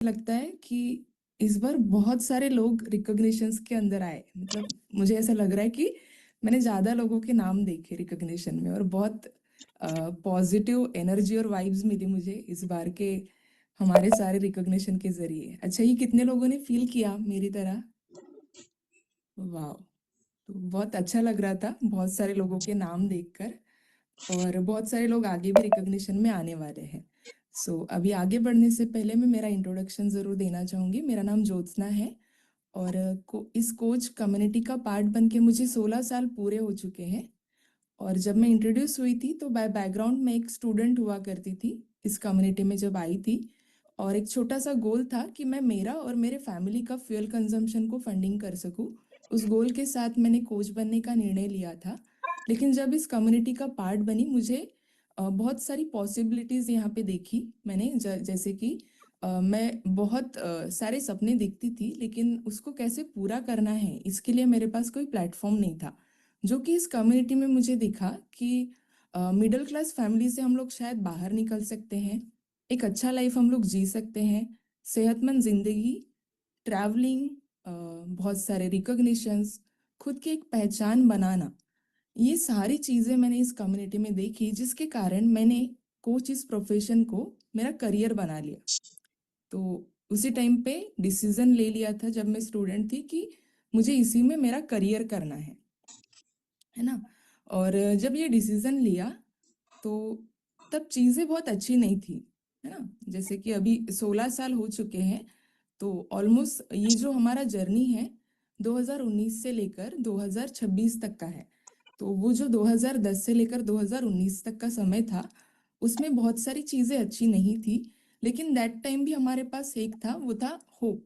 लगता है कि इस बार बहुत सारे लोग रिकॉग्निशंस के अंदर आए। मतलब मुझे ऐसा लग रहा है कि मैंने ज्यादा लोगों के नाम देखे रिकॉग्निशन में, और बहुत पॉजिटिव एनर्जी और वाइब्स मिली मुझे इस बार के हमारे सारे रिकॉग्निशन के जरिए। अच्छा, ये कितने लोगों ने फील किया मेरी तरह? वाह! तो बहुत अच्छा लग रहा था बहुत सारे लोगों के नाम देखकर। और बहुत सारे लोग आगे भी रिकॉग्निशन में आने वाले हैं। अभी आगे बढ़ने से पहले मैं मेरा इंट्रोडक्शन ज़रूर देना चाहूँगी। मेरा नाम ज्योत्सना है, और इस कोच कम्युनिटी का पार्ट बन के मुझे 16 साल पूरे हो चुके हैं। और जब मैं इंट्रोड्यूस हुई थी तो बाय बैकग्राउंड में एक स्टूडेंट हुआ करती थी इस कम्युनिटी में जब आई थी। और एक छोटा सा गोल था कि मैं मेरा और मेरे फैमिली का फ्यूल कंजम्पशन को फंडिंग कर सकूं। उस गोल के साथ मैंने कोच बनने का निर्णय लिया था। लेकिन जब इस कम्युनिटी का पार्ट बनी, मुझे बहुत सारी पॉसिबिलिटीज़ यहाँ पे देखी मैंने। जैसे कि मैं बहुत सारे सपने देखती थी, लेकिन उसको कैसे पूरा करना है इसके लिए मेरे पास कोई प्लेटफॉर्म नहीं था। जो कि इस कम्युनिटी में मुझे दिखा कि मिडिल क्लास फैमिली से हम लोग शायद बाहर निकल सकते हैं, एक अच्छा लाइफ हम लोग जी सकते हैं, सेहतमंद जिंदगी, ट्रैवलिंग, बहुत सारे रिकॉग्निशंस, खुद की एक पहचान बनाना। ये सारी चीज़ें मैंने इस कम्युनिटी में देखी, जिसके कारण मैंने कोच इस प्रोफेशन को मेरा करियर बना लिया। तो उसी टाइम पे डिसीजन ले लिया था जब मैं स्टूडेंट थी कि मुझे इसी में मेरा करियर करना है ना। और जब ये डिसीजन लिया तो तब चीज़ें बहुत अच्छी नहीं थी, है ना। जैसे कि अभी 16 साल हो चुके हैं, तो ऑलमोस्ट ये जो हमारा जर्नी है 2019 से लेकर 2026 तक का है। तो वो जो 2010 से लेकर 2019 तक का समय था, उसमें बहुत सारी चीज़ें अच्छी नहीं थी। लेकिन दैट टाइम भी हमारे पास एक था, वो था होप।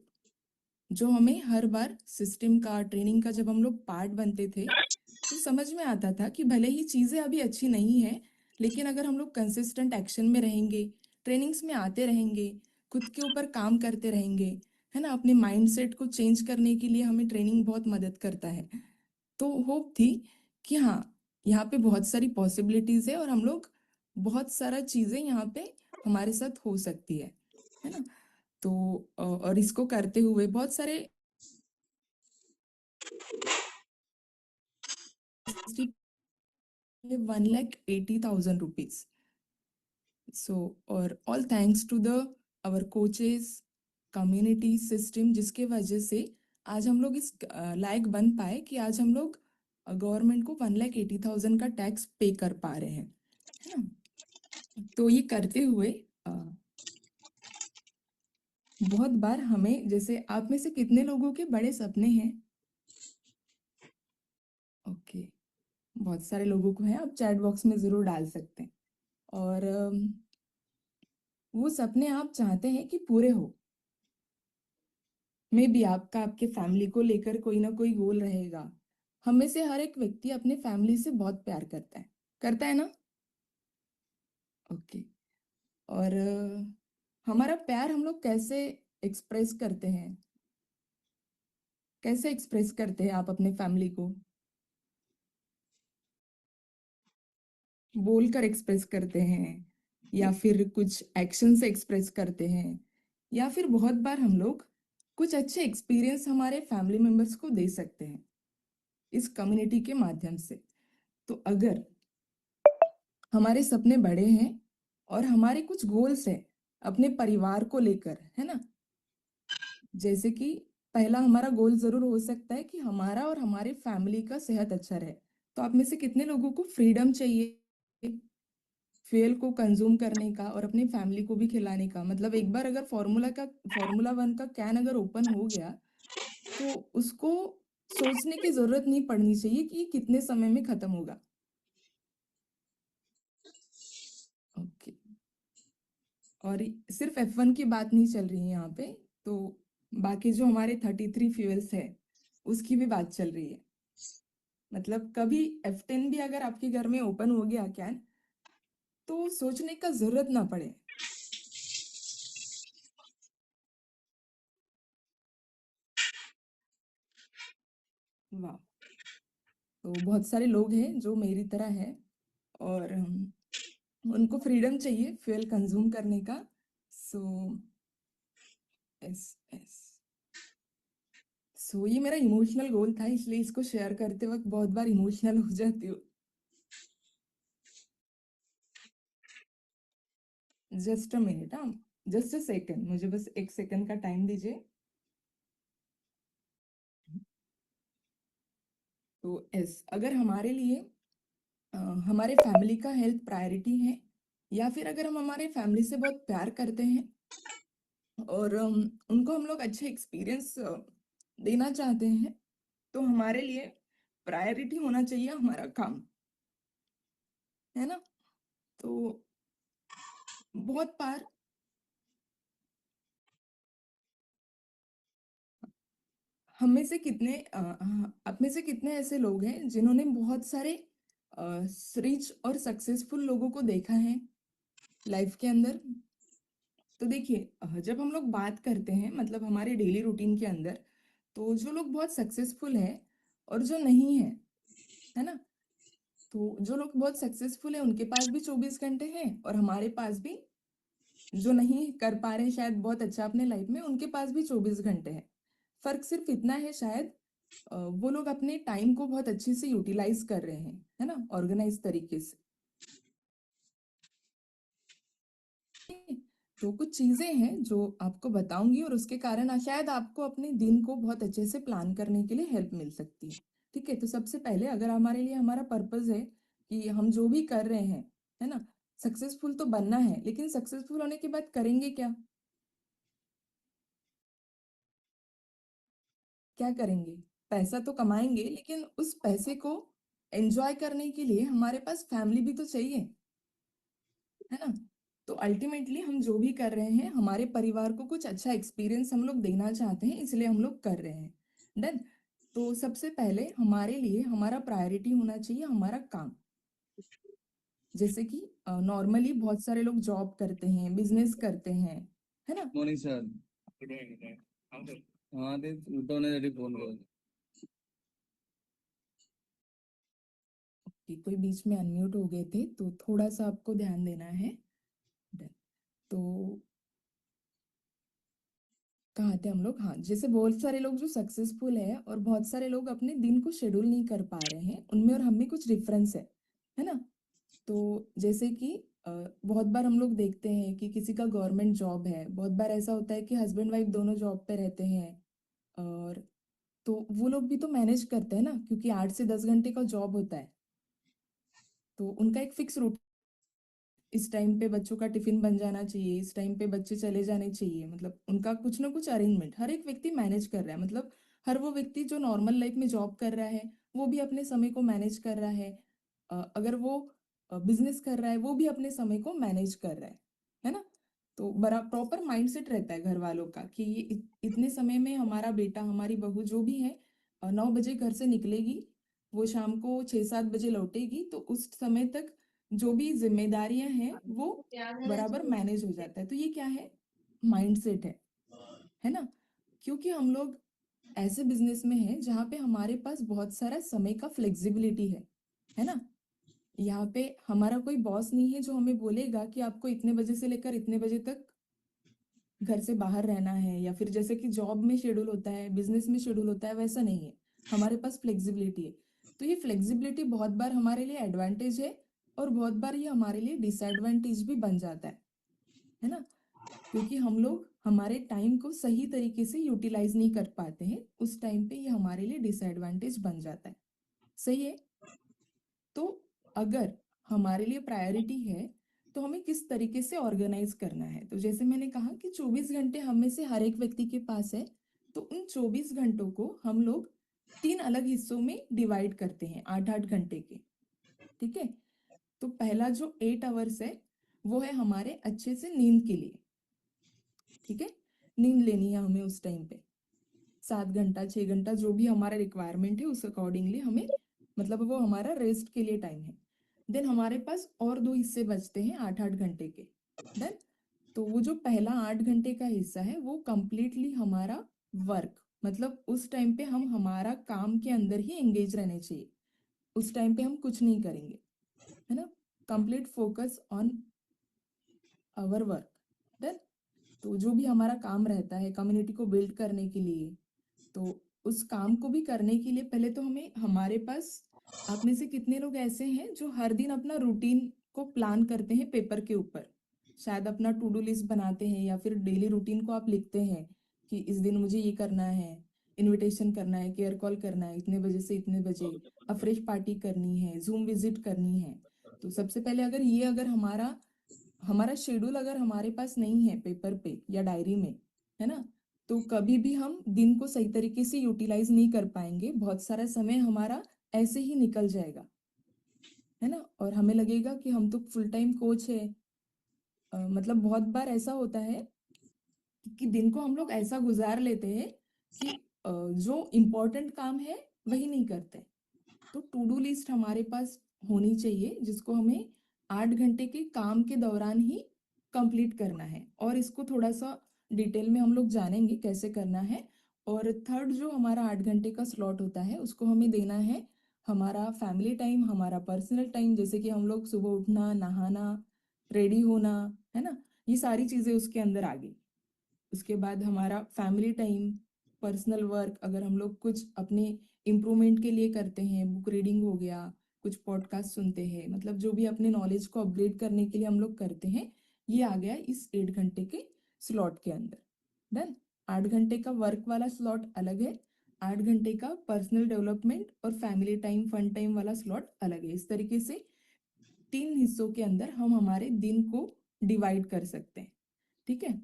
जो हमें हर बार सिस्टम का, ट्रेनिंग का जब हम लोग पार्ट बनते थे, तो समझ में आता था कि भले ही चीज़ें अभी अच्छी नहीं है, लेकिन अगर हम लोग कंसिस्टेंट एक्शन में रहेंगे, ट्रेनिंग्स में आते रहेंगे, खुद के ऊपर काम करते रहेंगे, है ना, अपने माइंडसेट को चेंज करने के लिए हमें ट्रेनिंग बहुत मदद करता है। तो होप थी कि हाँ, यहाँ पे बहुत सारी पॉसिबिलिटीज है और हम लोग बहुत सारा चीज़ें यहाँ पे हमारे साथ हो सकती है ना। तो और इसको करते हुए बहुत सारे 1,80,000 रुपीज। और all thanks to the our coaches, community system, जिसके वजह से आज हम लोग इस लायक बन पाए कि आज हम लोग गवर्नमेंट को 1,80,000 का टैक्स पे कर पा रहे हैं, है ना। तो ये करते हुए बहुत बार हमें, जैसे आप में से कितने लोगों के बड़े सपने हैं? ओके, बहुत सारे लोगों को है, आप चैट बॉक्स में ज़रूर डाल सकते हैं। और वो सपने आप चाहते हैं कि पूरे हो। मे बी आपका आपके फैमिली को लेकर कोई ना कोई गोल रहेगा। हम में से हर एक व्यक्ति अपने फैमिली से बहुत प्यार करता है ना। ओके। और हमारा प्यार हम लोग कैसे एक्सप्रेस करते हैं? कैसे एक्सप्रेस करते हैं आप अपने फैमिली को? बोलकर एक्सप्रेस करते हैं, या फिर कुछ एक्शन से एक्सप्रेस करते हैं, या फिर बहुत बार हम लोग कुछ अच्छे एक्सपीरियंस हमारे फैमिली मेंबर्स को दे सकते हैं इस कम्युनिटी के माध्यम से। तो अगर हमारे सपने बड़े हैं और हमारे कुछ गोल्स हैं अपने परिवार को लेकर, है ना। जैसे कि पहला हमारा गोल जरूर हो सकता है कि हमारा और हमारे फैमिली का सेहत अच्छा रहे। तो आप में से कितने लोगों को फ्रीडम चाहिए फ्यूल को कंज्यूम करने का और अपनी फैमिली को भी खिलाने का? मतलब एक बार अगर फॉर्मूला 1 का कैन अगर ओपन हो गया, तो उसको सोचने की जरूरत नहीं पड़नी चाहिए कि ये कितने समय में खत्म होगा। ओके। और सिर्फ F1 की बात नहीं चल रही है यहाँ पे, तो बाकी जो हमारे 33 फ्यूल्स है उसकी भी बात चल रही है। मतलब कभी F10 भी अगर आपके घर में ओपन हो गया कैन, तो सोचने का जरूरत ना पड़े। वाह! तो बहुत सारे लोग हैं जो मेरी तरह है, और उनको फ्रीडम चाहिए फ्यूल कंज्यूम करने का। सो एस एस। सो ये मेरा इमोशनल गोल था, इसलिए इसको शेयर करते वक्त बहुत बार इमोशनल हो जाती हूँ। जस्ट अ मिनट, हाँ, जस्ट अ सेकेंड, मुझे बस एक सेकेंड का टाइम दीजिए। तो एस, अगर हमारे लिए हमारे फैमिली का हेल्थ प्रायोरिटी है, या फिर अगर हम हमारे फैमिली से बहुत प्यार करते हैं और उनको हम लोग अच्छे एक्सपीरियंस देना चाहते हैं, तो हमारे लिए प्रायोरिटी होना चाहिए हमारा काम, है ना। तो बहुत बार हम में से कितने आप में से कितने ऐसे लोग हैं जिन्होंने बहुत सारे रिच और सक्सेसफुल लोगों को देखा है लाइफ के अंदर। तो देखिए, जब हम लोग बात करते हैं मतलब हमारे डेली रूटीन के अंदर, तो जो लोग बहुत सक्सेसफुल है और जो नहीं है ना, तो जो लोग बहुत सक्सेसफुल है उनके पास भी 24 घंटे हैं, और हमारे पास भी जो नहीं कर पा रहे शायद बहुत अच्छा अपने लाइफ में, उनके पास भी 24 घंटे हैं। फर्क सिर्फ इतना है शायद, वो लोग अपने टाइम को बहुत अच्छे से यूटिलाइज कर रहे हैं, है ना, ऑर्गेनाइज तरीके से। तो कुछ चीजें हैं जो आपको बताऊंगी, और उसके कारण शायद आपको अपने दिन को बहुत अच्छे से प्लान करने के लिए हेल्प मिल सकती है। ठीक है, तो सबसे पहले अगर हमारे लिए हमारा पर्पस है कि हम जो भी कर रहे हैं, है ना, सक्सेसफुल तो बनना है, लेकिन सक्सेसफुल होने के बाद करेंगे क्या, क्या करेंगे? पैसा तो कमाएंगे, लेकिन उस पैसे को एंजॉय करने के लिए हमारे पास फैमिली भी तो चाहिए, है ना। तो अल्टीमेटली हम जो भी कर रहे हैं, हमारे परिवार को कुछ अच्छा एक्सपीरियंस हम लोग देना चाहते हैं, इसलिए हम लोग कर रहे हैं। डन। तो सबसे पहले हमारे लिए हमारा प्रायोरिटी होना चाहिए हमारा काम। जैसे कि नॉर्मली बहुत सारे लोग जॉब करते हैं, बिजनेस करते हैं, है ना। Morning sir. Good morning. हाँ ते उठवणे जरी फोन कर। कि कोई बीच में अनम्यूट हो गए थे, तो थोड़ा सा आपको ध्यान देना है। Done। तो कहाँ थे हम लोग? हाँ, जैसे बहुत सारे लोग जो सक्सेसफुल है और बहुत सारे लोग अपने दिन को शेड्यूल नहीं कर पा रहे हैं, उनमें और हम में कुछ डिफरेंस है ना। तो जैसे कि बहुत बार हम लोग देखते हैं कि किसी का गवर्नमेंट जॉब है, बहुत बार ऐसा होता है कि हस्बैंड वाइफ दोनों जॉब पे रहते हैं, और तो वो लोग भी तो मैनेज करते हैं ना, क्योंकि 8 से 10 घंटे का जॉब होता है। तो उनका एक फिक्स रूट, इस टाइम पे बच्चों का टिफिन बन जाना चाहिए, इस टाइम पे बच्चे चले जाने चाहिए, मतलब उनका कुछ ना कुछ अरेंजमेंट हर एक व्यक्ति मैनेज कर रहा है। मतलब हर वो व्यक्ति जो नॉर्मल लाइफ में जॉब कर रहा है, वो भी अपने समय को मैनेज कर रहा है। अगर वो बिजनेस कर रहा है, वो भी अपने समय को मैनेज कर रहा है ना। तो बड़ा प्रॉपर माइंडसेट रहता है घर वालों का कि ये इतने समय में हमारा बेटा हमारी बहू जो भी है 9 बजे घर से निकलेगी, वो शाम को 6-7 बजे लौटेगी, तो उस समय तक जो भी जिम्मेदारियां हैं वो बराबर मैनेज हो जाता है। तो ये क्या है? माइंडसेट है ना। क्योंकि हम लोग ऐसे बिजनेस में हैं जहाँ पे हमारे पास बहुत सारा समय का फ्लेक्सिबिलिटी है ना। यहाँ पे हमारा कोई बॉस नहीं है जो हमें बोलेगा कि आपको इतने बजे से लेकर इतने बजे तक घर से बाहर रहना है, या फिर जैसे कि जॉब में शेड्यूल होता है, बिजनेस में शेड्यूल होता है, वैसा नहीं है। हमारे पास फ्लेक्सिबिलिटी है। तो ये फ्लेक्सिबिलिटी बहुत बार हमारे लिए एडवांटेज है, और बहुत बार ये हमारे लिए डिसएडवांटेज भी बन जाता है ना। क्योंकि हम लोग हमारे टाइम को सही तरीके से यूटिलाइज नहीं कर पाते हैं, उस टाइम पे ये हमारे लिए डिसएडवांटेज बन जाता है। सही है। तो अगर हमारे लिए प्रायोरिटी है, तो हमें किस तरीके से ऑर्गेनाइज करना है? तो जैसे मैंने कहा कि 24 घंटे हम में से हर एक व्यक्ति के पास है, तो उन 24 घंटों को हम लोग 3 अलग हिस्सों में डिवाइड करते हैं, 8-8 घंटे के। ठीक है। तो पहला जो 8 आवर्स है, वो है हमारे अच्छे से नींद के लिए। ठीक है। नींद लेनी है हमें उस टाइम पे, 7 घंटा 6 घंटा जो भी हमारा रिक्वायरमेंट है उस अकॉर्डिंगली हमें, मतलब वो हमारा रेस्ट के लिए टाइम है। देन हमारे पास और 2 हिस्से बचते हैं 8-8 घंटे के। डन। तो वो जो पहला 8 घंटे का हिस्सा है वो कंप्लीटली हमारा वर्क, मतलब उस टाइम पे हम हमारा काम के अंदर ही एंगेज रहने चाहिए। उस टाइम पे हम कुछ नहीं करेंगे, है ना। Complete focus on our work. Done. तो जो भी हमारा काम रहता है कम्युनिटी को बिल्ड करने के लिए, तो उस काम को भी करने के लिए पहले तो हमें हमारे पास, आप में से कितने लोग ऐसे हैं जो हर दिन अपना रूटीन को प्लान करते हैं पेपर के ऊपर, शायद अपना टू डू लिस्ट बनाते हैं या फिर डेली रूटीन को आप लिखते हैं कि इस दिन मुझे ये करना है, इनविटेशन करना है, केयर कॉल करना है इतने बजे से इतने बजे, अफ्रेश पार्टी करनी है, जूम विजिट करनी है। तो सबसे पहले अगर हमारा हमारा शेड्यूल अगर हमारे पास नहीं है पेपर पे या डायरी में, है ना, तो कभी भी हम दिन को सही तरीके से यूटिलाइज नहीं कर पाएंगे, बहुत सारा समय हमारा ऐसे ही निकल जाएगा, है ना। और हमें लगेगा कि हम तो फुल टाइम कोच है। मतलब बहुत बार ऐसा होता है कि दिन को हम लोग ऐसा गुजार लेते हैं कि जो इम्पोर्टेंट काम है वही नहीं करते। तो टू डू लिस्ट हमारे पास होनी चाहिए जिसको हमें 8 घंटे के काम के दौरान ही कंप्लीट करना है, और इसको थोड़ा सा डिटेल में हम लोग जानेंगे कैसे करना है। और थर्ड जो हमारा 8 घंटे का स्लॉट होता है उसको हमें देना है हमारा फैमिली टाइम, हमारा पर्सनल टाइम, जैसे कि हम लोग सुबह उठना, नहाना, रेडी होना, है ना, ये सारी चीजें उसके अंदर आ गई। उसके बाद हमारा फैमिली टाइम, पर्सनल वर्क, अगर हम लोग कुछ अपने इम्प्रूवमेंट के लिए करते हैं, बुक रीडिंग हो गया, कुछ पॉडकास्ट सुनते हैं, मतलब जो भी अपने नॉलेज को अपग्रेड करने के लिए हम लोग करते हैं, ये आ गया इस 8 घंटे के स्लॉट के अंदर। डन। 8 घंटे का वर्क वाला स्लॉट अलग है, 8 घंटे का पर्सनल डेवलपमेंट और फैमिली टाइम, फन टाइम वाला स्लॉट अलग है। इस तरीके से 3 हिस्सों के अंदर हम हमारे दिन को डिवाइड कर सकते हैं। ठीक है।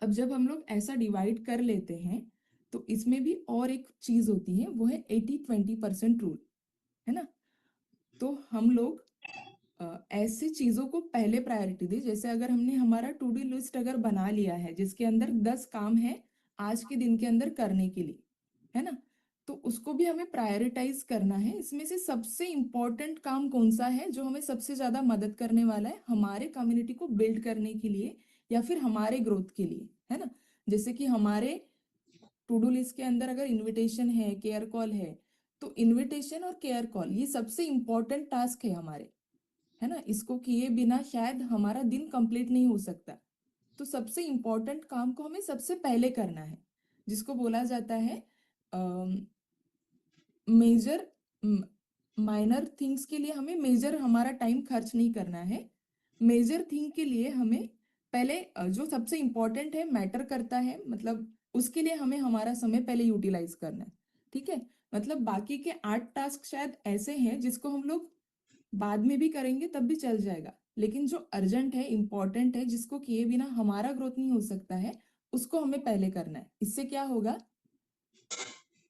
अब जब हम लोग ऐसा डिवाइड कर लेते हैं तो इसमें भी और एक चीज होती है, वो है 80-20% रूल, है ना। तो हम लोग ऐसे चीजों को पहले प्रायोरिटी दे, जैसे अगर हमने हमारा टू डू लिस्ट अगर बना लिया है जिसके अंदर 10 काम है आज के दिन के अंदर करने के लिए, है ना, तो उसको भी हमें प्रायोरिटाइज करना है। इसमें से सबसे इंपॉर्टेंट काम कौन सा है जो हमें सबसे ज्यादा मदद करने वाला है हमारे कम्युनिटी को बिल्ड करने के लिए या फिर हमारे ग्रोथ के लिए, है ना। जैसे कि हमारे टू डू लिस्ट के अंदर अगर इनविटेशन है, केयर कॉल है, तो इनविटेशन और केयर कॉल ये सबसे इंपॉर्टेंट टास्क है हमारे, है ना। इसको किए बिना शायद हमारा दिन कंप्लीट नहीं हो सकता। तो सबसे इंपॉर्टेंट काम को हमें सबसे पहले करना है, जिसको बोला जाता है मेजर, माइनर थिंग्स के लिए हमें मेजर हमारा टाइम खर्च नहीं करना है। मेजर थिंग के लिए हमें पहले जो सबसे इंपॉर्टेंट है, मैटर करता है, मतलब उसके लिए हमें हमारा समय पहले यूटिलाइज करना है। ठीक है। मतलब बाकी के 8 टास्क शायद ऐसे हैं जिसको हम लोग बाद में भी करेंगे तब भी चल जाएगा, लेकिन जो अर्जेंट है, इंपॉर्टेंट है, जिसको किए बिना हमारा ग्रोथ नहीं हो सकता है, उसको हमें पहले करना है। इससे क्या होगा,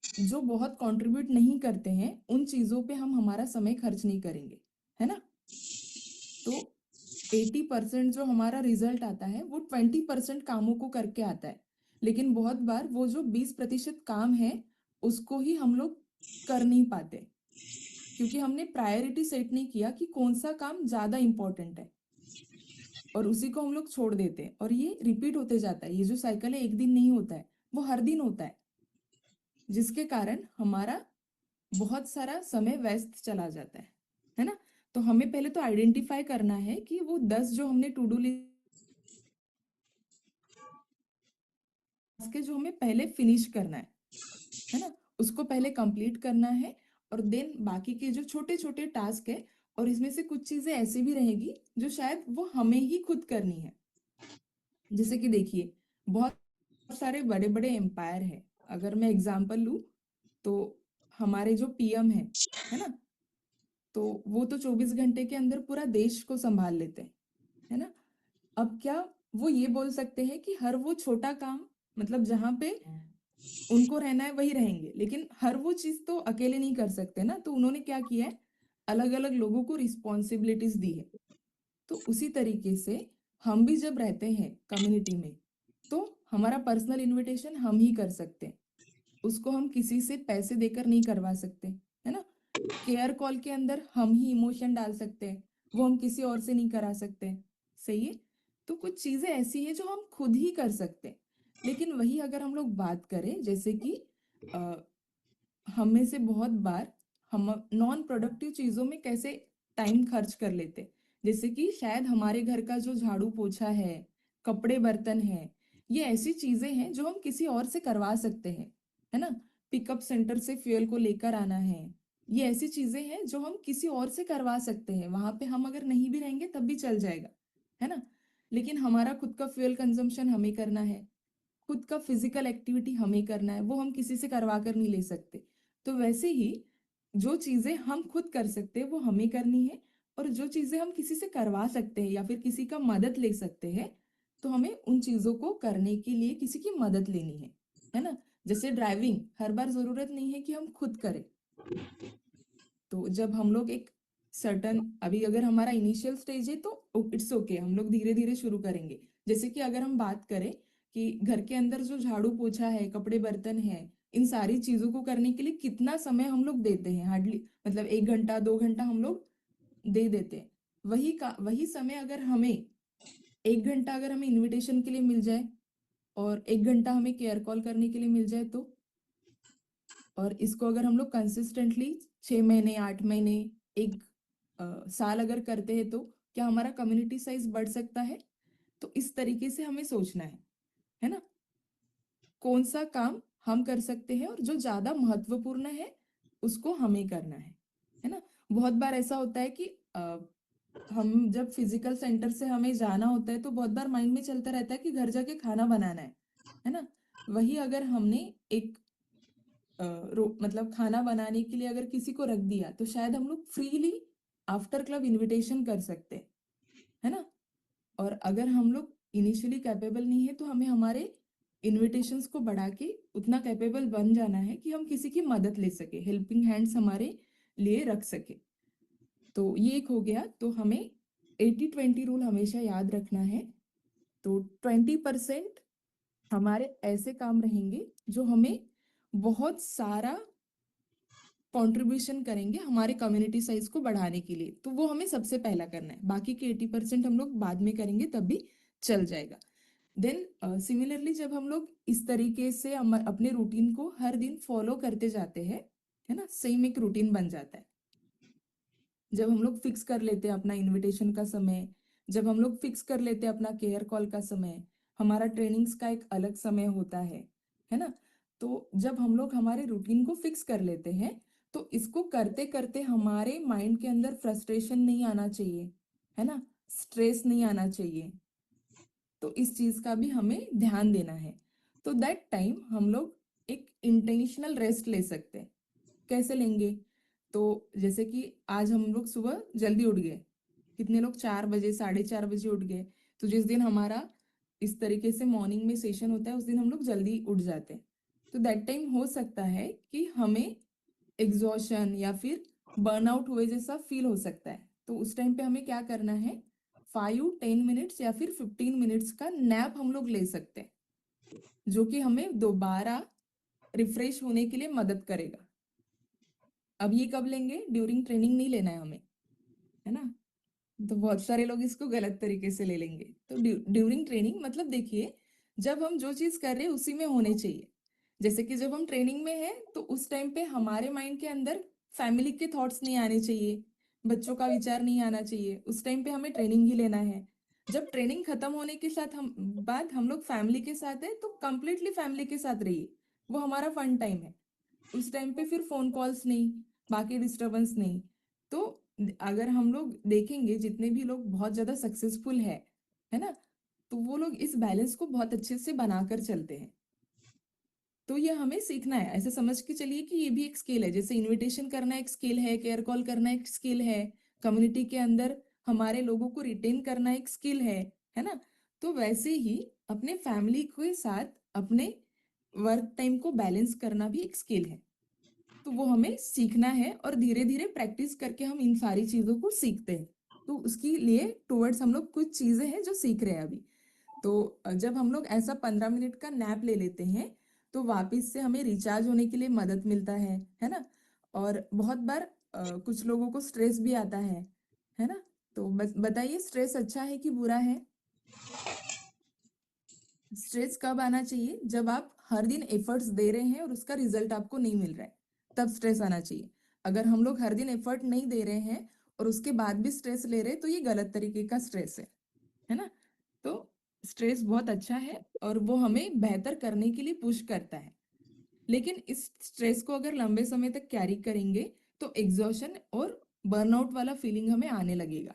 जो बहुत कंट्रीब्यूट नहीं करते हैं उन चीजों पे हम हमारा समय खर्च नहीं करेंगे, है ना। तो 80% जो हमारा रिजल्ट आता है वो 20% कामों को करके आता है, लेकिन बहुत बार वो जो 20% काम है उसको ही हम लोग कर नहीं पाते, क्योंकि हमने प्रायोरिटी सेट नहीं किया कि कौन सा काम ज्यादा इंपॉर्टेंट है, और उसी को हम लोग छोड़ देते हैं, और ये रिपीट होते जाता है। ये जो साइकिल है एक दिन नहीं होता है, वो हर दिन होता है, जिसके कारण हमारा बहुत सारा समय व्यस्त चला जाता है ना। तो हमें पहले तो आइडेंटिफाई करना है कि वो 10 जो हमने टू डू लिस्ट के जो हमें पहले फिनिश करना है ना, उसको पहले कंप्लीट करना है। और देन बाकी के जो छोटे छोटे टास्क है, और इसमें से कुछ चीजें ऐसी भी रहेगी जो शायद वो हमें ही खुद करनी है। जैसे कि देखिए, बहुत सारे बड़े बड़े एम्पायर है, अगर मैं एग्जांपल लूं तो हमारे जो पीएम है ना, तो वो तो 24 घंटे के अंदर पूरा देश को संभाल लेते हैं, है ना। अब क्या वो ये बोल सकते हैं कि हर वो छोटा काम, मतलब जहां पे उनको रहना है वही रहेंगे, लेकिन हर वो चीज तो अकेले नहीं कर सकते ना। तो उन्होंने क्या किया है, अलग अलग लोगों को रिस्पॉन्सिबिलिटीज दी है। तो उसी तरीके से हम भी जब रहते हैं कम्युनिटी में, तो हमारा पर्सनल इनविटेशन हम ही कर सकते हैं, उसको हम किसी से पैसे देकर नहीं करवा सकते, है ना। केयर कॉल के अंदर हम ही इमोशन डाल सकते हैं, वो हम किसी और से नहीं करा सकते। सही है। तो कुछ चीजें ऐसी है जो हम खुद ही कर सकते हैं। लेकिन वही अगर हम लोग बात करें, जैसे कि हम में से बहुत बार हम नॉन प्रोडक्टिव चीजों में कैसे टाइम खर्च कर लेते, जैसे कि शायद हमारे घर का जो झाड़ू पोछा है, कपड़े बर्तन है, ये ऐसी चीजें हैं जो हम किसी और से करवा सकते हैं, है ना। पिकअप सेंटर से फ्यूल को लेकर आना है, ये ऐसी चीजें हैं जो हम किसी और से करवा सकते हैं, वहां पे हम अगर नहीं भी रहेंगे तब भी चल जाएगा, है ना। लेकिन हमारा खुद का फ्यूल कंजम्पशन हमें करना है, खुद का फिजिकल एक्टिविटी हमें करना है, वो हम किसी से करवा कर नहीं ले सकते। तो वैसे ही जो चीजें हम खुद कर सकते हैं वो हमें करनी है, और जो चीजें हम किसी से करवा सकते हैं या फिर किसी का मदद ले सकते हैं, तो हमें उन चीजों को करने के लिए किसी की मदद लेनी है ना। जैसे ड्राइविंग हर बार जरूरत नहीं है कि हम खुद करें। तो जब हम लोग एक सर्टन, अभी अगर हमारा इनिशियल स्टेज है तो इट्स ओके, हम लोग धीरे धीरे शुरू करेंगे। जैसे कि अगर हम बात करें कि घर के अंदर जो झाड़ू पोछा है, कपड़े बर्तन है, इन सारी चीजों को करने के लिए कितना समय हम लोग देते हैं, हार्डली मतलब 1 घंटा 2 घंटा हम लोग दे देते हैं। वही समय अगर हमें 1 घंटा अगर हमें इनविटेशन के लिए मिल जाए और 1 घंटा हमें केयर कॉल करने के लिए मिल जाए तो, और इसको अगर हम लोग कंसिस्टेंटली 6 महीने 8 महीने 1 साल अगर करते हैं तो क्या हमारा कम्युनिटी साइज बढ़ सकता है। तो इस तरीके से हमें सोचना है ना। कौन सा काम हम कर सकते हैं और जो ज्यादा महत्वपूर्ण है उसको हमें करना है ना। बहुत बार ऐसा होता है कि हम जब फिजिकल सेंटर से हमें जाना होता है तो बहुत बार माइंड में चलता रहता है कि घर जाके खाना बनाना है ना। वही अगर हमने एक मतलब खाना बनाने के लिए अगर किसी को रख दिया तो शायद हम लोग फ्रीली आफ्टर क्लब इनविटेशन कर सकते हैं, है ना। और अगर हम लोग इनिशियली कैपेबल नहीं है तो हमें हमारे इनविटेशंस को बढ़ा के उतना कैपेबल बन जाना है कि हम किसी की मदद ले सके, हेल्पिंग हैंड्स हमारे लिए रख सके। तो ये एक हो गया। तो हमें 80-20 रूल हमेशा याद रखना है। तो 20% हमारे ऐसे काम रहेंगे जो हमें बहुत सारा कंट्रीब्यूशन करेंगे हमारे कम्युनिटी साइज को बढ़ाने के लिए, तो वो हमें सबसे पहला करना है। बाकी के 80% हम लोग बाद में करेंगे तब भी चल जाएगा। देन सिमिलरली जब हम लोग इस तरीके से अपने रूटीन को हर दिन फॉलो करते जाते हैं, है ना, सेम एक रूटीन बन जाता है। जब हम लोग फिक्स कर लेते हैं अपना इनविटेशन का समय, जब हम लोग फिक्स कर लेते हैं अपना केयर कॉल का समय, हमारा ट्रेनिंग्स का एक अलग समय होता है ना। तो जब हम लोग हमारे रूटीन को फिक्स कर लेते हैं तो इसको करते करते हमारे माइंड के अंदर फ्रस्ट्रेशन नहीं आना चाहिए, है ना, स्ट्रेस नहीं आना चाहिए। तो इस चीज का भी हमें ध्यान देना है। तो दैट टाइम हम लोग एक इंटेंशनल रेस्ट ले सकते हैं। कैसे लेंगे? तो जैसे कि आज हम लोग सुबह जल्दी उठ गए, कितने लोग 4 बजे 4:30 बजे उठ गए, तो जिस दिन हमारा इस तरीके से मॉर्निंग में सेशन होता है उस दिन हम लोग जल्दी उठ जाते हैं। तो दैट टाइम हो सकता है कि हमें एग्जॉशन या फिर बर्नआउट हुए जैसा फील हो सकता है। तो उस टाइम पे हमें क्या करना है, 5-10 मिनट्स या फिर 15 मिनट्स का नैप हम लोग ले सकते हैं, जो कि हमें दोबारा रिफ्रेश होने के लिए मदद करेगा। अब ये कब लेंगे? ड्यूरिंग ट्रेनिंग नहीं लेना है हमें, है ना। तो बहुत सारे लोग इसको गलत तरीके से ले लेंगे। तो ड्यूरिंग ट्रेनिंग मतलब देखिए, जब हम जो चीज कर रहे हैं उसी में होने चाहिए। जैसे कि जब हम ट्रेनिंग में हैं तो उस टाइम पे हमारे माइंड के अंदर फैमिली के थॉट्स नहीं आने चाहिए, बच्चों का विचार नहीं आना चाहिए। उस टाइम पे हमें ट्रेनिंग ही लेना है। जब ट्रेनिंग खत्म होने के साथ हम लोग फैमिली के साथ है तो कंप्लीटली फैमिली के साथ रहिए, वो हमारा फन टाइम है। उस टाइम पे फिर फोन कॉल्स नहीं, बाकी डिस्टरबेंस नहीं। तो अगर हम लोग देखेंगे जितने भी लोग बहुत ज्यादा सक्सेसफुल है ना, तो वो लोग इस बैलेंस को बहुत अच्छे से बनाकर चलते हैं। तो ये हमें सीखना है। ऐसे समझ के चलिए कि ये भी एक स्किल है, जैसे इनविटेशन करना एक स्किल है, केयर कॉल करना एक स्किल है, कम्युनिटी के अंदर हमारे लोगों को रिटेन करना एक स्किल है ना। तो वैसे ही अपने फैमिली के साथ अपने वर्क टाइम को बैलेंस करना भी एक स्किल है। तो वो हमें सीखना है और धीरे धीरे प्रैक्टिस करके हम इन सारी चीजों को सीखते हैं। तो उसके लिए टुवर्ड्स हम लोग कुछ चीजें हैं जो सीख रहे हैं अभी। तो जब हम लोग ऐसा 15 मिनट का नैप ले लेते हैं तो वापस से हमें रिचार्ज होने के लिए मदद मिलता है ना। और बहुत बार कुछ लोगों को स्ट्रेस भी आता है ना। तो बताइए, स्ट्रेस अच्छा है कि बुरा है? स्ट्रेस कब आना चाहिए? जब आप हर दिन एफर्ट्स दे रहे हैं और उसका रिजल्ट आपको नहीं मिल रहा है, तब स्ट्रेस आना चाहिए। अगर हम लोग हर दिन एफर्ट नहीं दे रहे हैं और उसके बाद भी स्ट्रेस ले रहे हैं तो ये गलत तरीके का स्ट्रेस है ना। तो स्ट्रेस बहुत अच्छा है और वो हमें बेहतर करने के लिए पुश करता है। लेकिन इस स्ट्रेस को अगर लंबे समय तक कैरी करेंगे तो एग्जॉशन और बर्नआउट वाला फीलिंग हमें आने लगेगा।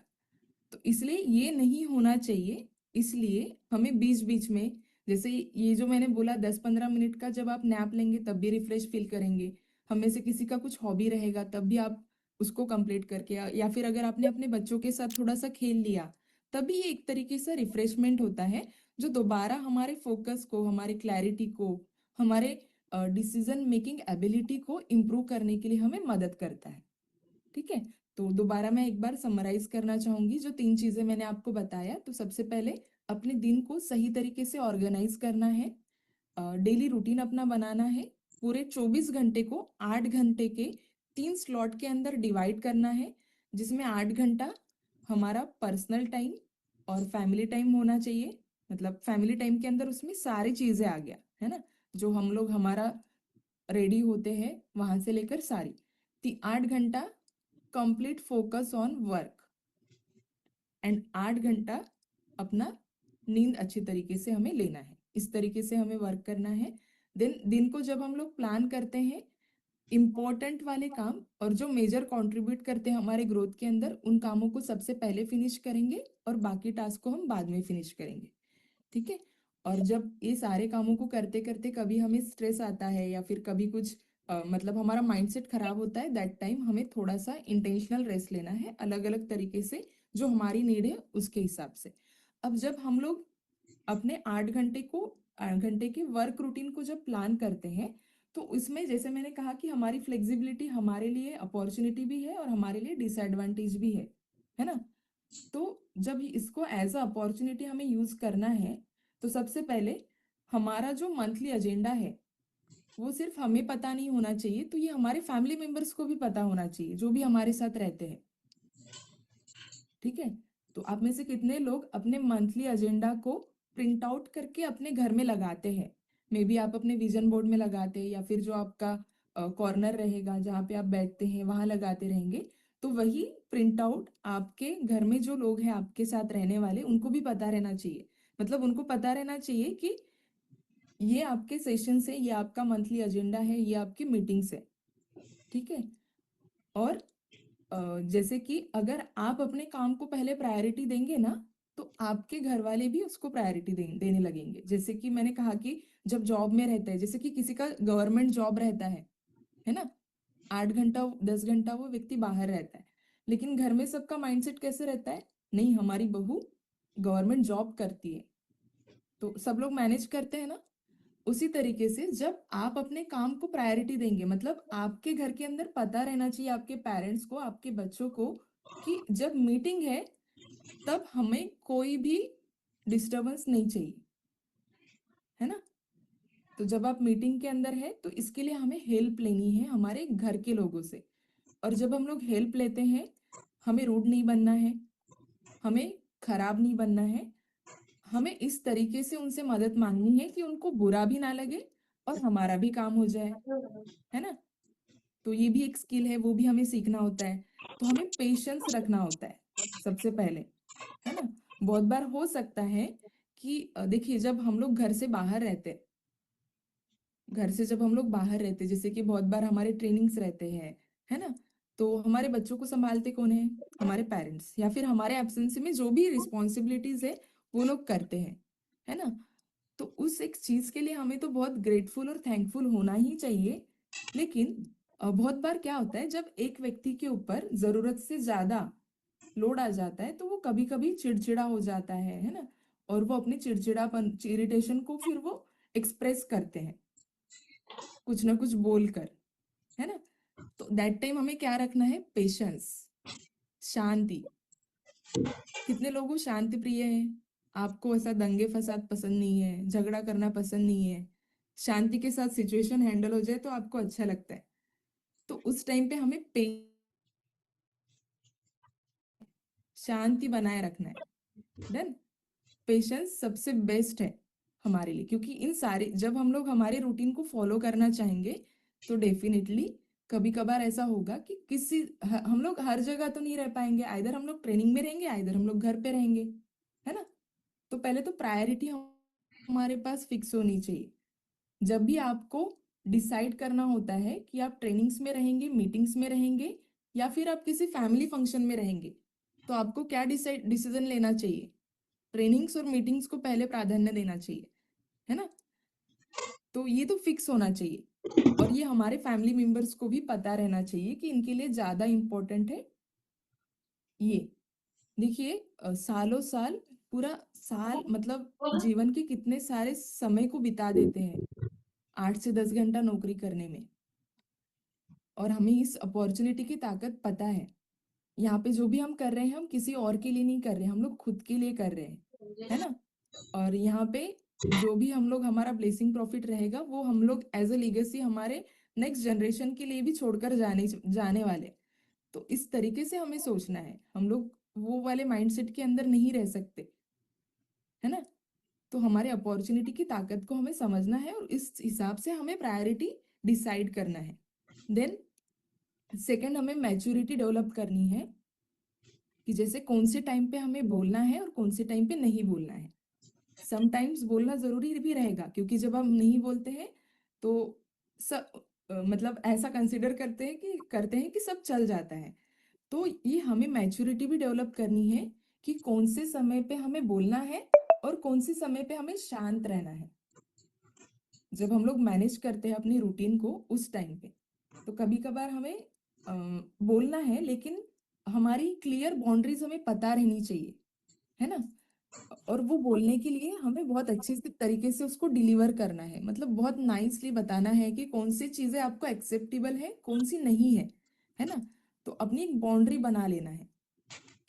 तो इसलिए ये नहीं होना चाहिए। इसलिए हमें बीच बीच में, जैसे ये जो मैंने बोला 10-15 मिनट का जब आप नैप लेंगे तब भी रिफ्रेश फील करेंगे। हम में से किसी का कुछ हॉबी रहेगा तब भी आप उसको कंप्लीट करके, या फिर अगर आपने अपने बच्चों के साथ थोड़ा सा खेल लिया तब भी ये एक तरीके से रिफ्रेशमेंट होता है, जो दोबारा हमारे फोकस को, हमारे क्लैरिटी को, हमारे डिसीजन मेकिंग एबिलिटी को इम्प्रूव करने के लिए हमें मदद करता है। ठीक है। तो दोबारा मैं एक बार समराइज करना चाहूंगी जो 3 चीजें मैंने आपको बताया। तो सबसे पहले अपने दिन को सही तरीके से ऑर्गेनाइज करना है, डेली रूटीन अपना बनाना है, पूरे 24 घंटे को 8 घंटे के 3 स्लॉट के अंदर डिवाइड करना है, जिसमें 8 घंटा हमारा पर्सनल टाइम और फैमिली टाइम होना चाहिए। मतलब फैमिली टाइम के अंदर उसमें सारी चीजें आ गया है ना, जो हम लोग हमारा रेडी होते हैं वहां से लेकर सारी 8 घंटा complete focus on work, and 8 घंटा अपना नींद अच्छी तरीके से हमें लेना है। इस तरीके से हमें वर्क करना है। देन दिन को जब हम लोग प्लान करते हैं, इम्पोर्टेंट वाले काम और जो मेजर कंट्रीब्यूट करते हैं हमारे ग्रोथ के अंदर, उन कामों को सबसे पहले फिनिश करेंगे और बाकी टास्क को हम बाद में फिनिश करेंगे। ठीक है। और जब ये सारे कामों को करते करते कभी हमें स्ट्रेस आता है या फिर कभी कुछ मतलब हमारा माइंडसेट खराब होता है, दैट टाइम हमें थोड़ा सा इंटेंशनल रेस्ट लेना है अलग अलग तरीके से, जो हमारी नीड है उसके हिसाब से। अब जब हम लोग अपने 8 घंटे के वर्क रूटीन को जब प्लान करते हैं, तो इसमें जैसे मैंने कहा कि हमारी फ्लेक्सिबिलिटी हमारे लिए अपॉर्चुनिटी भी है और हमारे लिए डिसएडवांटेज भी है ना। तो जब इसको एज अ अपॉर्चुनिटी हमें यूज करना है, तो सबसे पहले हमारा जो मंथली एजेंडा है वो सिर्फ हमें पता नहीं होना चाहिए, तो ये हमारे फैमिली मेंबर्स को भी पता होना चाहिए जो भी हमारे साथ रहते हैं। ठीक है। तो आप में से कितने लोग अपने मंथली एजेंडा को प्रिंट आउट करके अपने घर में लगाते हैं? मे बी आप अपने विजन बोर्ड में लगाते हैं, या फिर जो आपका कॉर्नर रहेगा जहाँ पे आप बैठते हैं वहां लगाते रहेंगे। तो वही प्रिंट आउट आपके घर में जो लोग हैं आपके साथ रहने वाले, उनको भी पता रहना चाहिए। मतलब उनको पता रहना चाहिए कि ये आपके सेशन है, ये आपका मंथली एजेंडा है, ये आपकी मीटिंग्स है। ठीक है। और जैसे कि अगर आप अपने काम को पहले प्रायोरिटी देंगे ना, तो आपके घर वाले भी उसको प्रायोरिटी देने लगेंगे। जैसे कि मैंने कहा कि जब जॉब में रहता है, जैसे कि किसी का गवर्नमेंट जॉब रहता है ना, 8 घंटा 10 घंटा वो व्यक्ति बाहर रहता है, लेकिन घर में सबका माइंडसेट कैसे रहता है? नहीं, हमारी बहू गवर्नमेंट जॉब करती है तो सब लोग मैनेज करते हैं ना। उसी तरीके से जब आप अपने काम को प्रायोरिटी देंगे, मतलब आपके घर के अंदर पता रहना चाहिए आपके पेरेंट्स को, आपके बच्चों को, कि जब मीटिंग है तब हमें कोई भी डिस्टरबेंस नहीं चाहिए, है ना। तो जब आप मीटिंग के अंदर है तो इसके लिए हमें हेल्प लेनी है हमारे घर के लोगों से। और जब हम लोग हेल्प लेते हैं, हमें रूड नहीं बनना है, हमें खराब नहीं बनना है, हमें इस तरीके से उनसे मदद मांगनी है कि उनको बुरा भी ना लगे और हमारा भी काम हो जाए, है ना। तो ये भी एक स्किल है, वो भी हमें सीखना होता है। तो हमें पेशेंस रखना होता है सबसे पहले, है ना। बहुत बार हो सकता है कि देखिए जब हम लोग घर से बाहर रहते हैं, घर से जब हम लोग बाहर रहते हैं, जैसे कि बहुत बार हमारे ट्रेनिंग्स रहते हैं, है ना। तो हमारे बच्चों को संभालते कौन है? हमारे पेरेंट्स, या फिर हमारे एब्सेंस में जो भी रिस्पॉन्सिबिलिटीज है वो लोग करते हैं, है ना। तो उस एक चीज के लिए हमें तो बहुत ग्रेटफुल और थैंकफुल होना ही चाहिए। लेकिन बहुत बार क्या होता है, जब एक व्यक्ति के ऊपर जरूरत से ज्यादा लोड आ जाता है तो वो कभी कभी चिड़चिड़ा हो जाता है ना। और वो अपने चिड़चिड़ापन, इरिटेशन को फिर वो एक्सप्रेस करते हैं कुछ ना कुछ बोलकर, है ना। तो दैट टाइम हमें क्या रखना है? पेशेंस, शांति। कितने लोगों शांति प्रिय हैं? आपको ऐसा दंगे फसाद पसंद नहीं है, झगड़ा करना पसंद नहीं है, शांति के साथ सिचुएशन हैंडल हो जाए तो आपको अच्छा लगता है। तो उस टाइम पे हमें शांति बनाए रखना है। डन। पेशेंस सबसे बेस्ट है हमारे लिए, क्योंकि इन सारे जब हम लोग हमारे रूटीन को फॉलो करना चाहेंगे तो डेफिनेटली कभी कभार ऐसा होगा कि हम लोग हर जगह तो नहीं रह पाएंगे, आइदर हम लोग ट्रेनिंग में रहेंगे, आइदर हम लोग घर पे रहेंगे, है ना। तो पहले तो प्रायोरिटी हमारे पास फिक्स होनी चाहिए। जब भी आपको डिसाइड करना होता है कि आप ट्रेनिंग्स में रहेंगे, मीटिंग्स में रहेंगे, या फिर आप किसी फैमिली फंक्शन में रहेंगे, तो आपको क्या डिसीजन लेना चाहिए? ट्रेनिंग्स और मीटिंग्स को पहले प्राधान्य देना चाहिए, है ना? तो ये तो फिक्स होना चाहिए, और ये हमारे फैमिली मेंबर्स को भी पता रहना चाहिए कि इनके लिए ज्यादा इम्पोर्टेंट है ये। देखिए, सालों साल, पूरा साल, मतलब जीवन के कितने सारे समय को बिता देते हैं 8 से 10 घंटा नौकरी करने में, और हमें इस अपॉर्चुनिटी की ताकत पता है। यहाँ पे जो भी हम कर रहे हैं, हम किसी और के लिए नहीं कर रहे, हम लोग खुद के लिए कर रहे हैं, है ना? और यहाँ पे जो भी हम लोग, हमारा ब्लेसिंग प्रॉफिट रहेगा, वो हम लोग एज अ लीगेसी हमारे नेक्स्ट जनरेशन के लिए भी छोड़कर जाने जाने वाले। तो इस तरीके से हमें सोचना है, हम लोग वो वाले माइंडसेट के अंदर नहीं रह सकते, है ना? तो हमारे अपॉर्चुनिटी की ताकत को हमें समझना है, और इस हिसाब से हमें प्रायोरिटी डिसाइड करना है। देन सेकंड, हमें मैच्योरिटी डेवलप करनी है कि जैसे कौन से टाइम पे हमें बोलना है और कौन से टाइम पे नहीं बोलना है। समटाइम्स बोलना जरूरी भी रहेगा, क्योंकि जब हम नहीं बोलते हैं तो मतलब ऐसा कंसिडर करते हैं कि सब चल जाता है। तो ये हमें मैच्योरिटी भी डेवलप करनी है कि कौन से समय पे हमें बोलना है और कौन से समय पे हमें शांत रहना है। जब हम लोग मैनेज करते हैं अपनी रूटीन को उस टाइम पे, तो कभी कभार हमें बोलना है, लेकिन हमारी क्लियर बाउंड्रीज हमें पता रहनी चाहिए, है ना? और वो बोलने के लिए हमें बहुत अच्छे से तरीके से उसको डिलीवर करना है, मतलब बहुत नाइसली बताना है कि कौन सी चीजें आपको एक्सेप्टेबल है, कौन सी नहीं है ना? तो अपनी एक बाउंड्री बना लेना है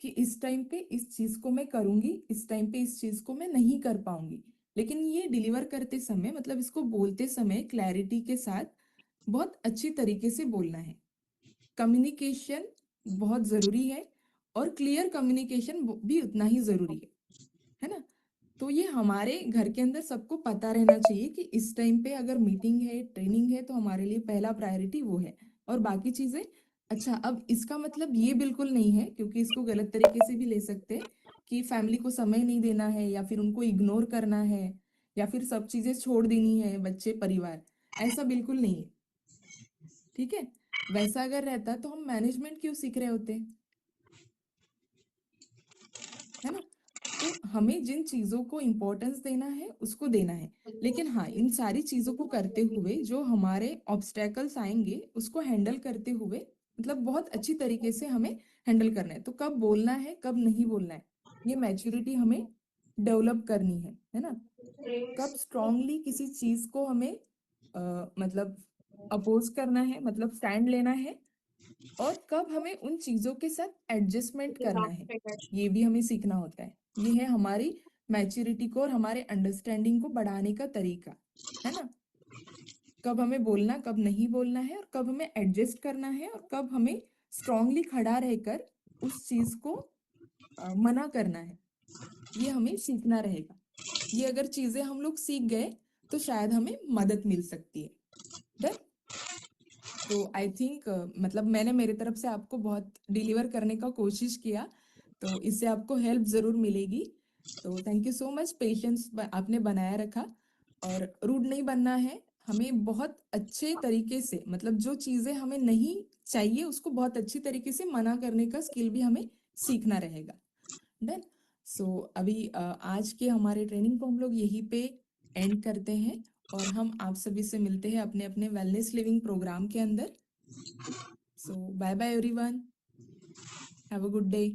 कि इस टाइम पे इस चीज को मैं करूंगी, इस टाइम पे इस चीज को मैं नहीं कर पाऊंगी। लेकिन ये डिलीवर करते समय, मतलब इसको बोलते समय क्लैरिटी के साथ बहुत अच्छी तरीके से बोलना है। कम्युनिकेशन बहुत जरूरी है, और क्लियर कम्युनिकेशन भी उतना ही जरूरी है ना? तो ये हमारे घर के अंदर सबको पता रहना चाहिए कि इस टाइम पे अगर मीटिंग है, ट्रेनिंग है, तो हमारे लिए पहला प्रायोरिटी वो है, और बाकी चीजें। अच्छा, अब इसका मतलब ये बिल्कुल नहीं है, क्योंकि इसको गलत तरीके से भी ले सकते हैं कि फैमिली को समय नहीं देना है, या फिर उनको इग्नोर करना है, या फिर सब चीजें छोड़ देनी है, बच्चे, परिवार। ऐसा बिल्कुल नहीं है, ठीक है? वैसा अगर रहता तो हम मैनेजमेंट क्यों सीख रहे होते, है ना? तो हमें जिन चीजों को इम्पोर्टेंस देना है उसको देना है। लेकिन हाँ, इन सारी चीजों को करते हुए जो हमारे ऑब्स्टेकल्स आएंगे उसको हैंडल करते हुए, मतलब बहुत अच्छी तरीके से हमें हैंडल करना है। तो कब बोलना है, कब नहीं बोलना है, ये मैच्योरिटी हमें डेवलप करनी है ना? कब स्ट्रांगली किसी चीज को हमें मतलब अपोज करना है, मतलब स्टैंड लेना है, और कब हमें उन चीजों के साथ एडजस्टमेंट करना है, ये भी हमें सीखना होता है। ये है हमारी मैच्योरिटी को और हमारे अंडरस्टैंडिंग को बढ़ाने का तरीका, है ना? कब हमें बोलना, कब नहीं बोलना है, और कब हमें एडजस्ट करना है, और कब हमें स्ट्रांगली खड़ा रहकर उस चीज को मना करना है, ये हमें सीखना रहेगा। ये अगर चीजें हम लोग सीख गए तो शायद हमें मदद मिल सकती है। डन। तो आई थिंक, मतलब मैंने मेरे तरफ से आपको बहुत डिलीवर करने का कोशिश किया, तो इससे आपको हेल्प जरूर मिलेगी। तो thank you so much, patience आपने बनाया रखा। और रूड नहीं बनना है, हमें बहुत अच्छे तरीके से, मतलब जो चीजें हमें नहीं चाहिए उसको बहुत अच्छी तरीके से मना करने का स्किल भी हमें सीखना रहेगा। डन। सो अभी आज के हमारे ट्रेनिंग को हम लोग यहीं पे एंड करते हैं, और हम आप सभी से मिलते हैं अपने अपने वेलनेस लिविंग प्रोग्राम के अंदर। So bye bye everyone, have a good day.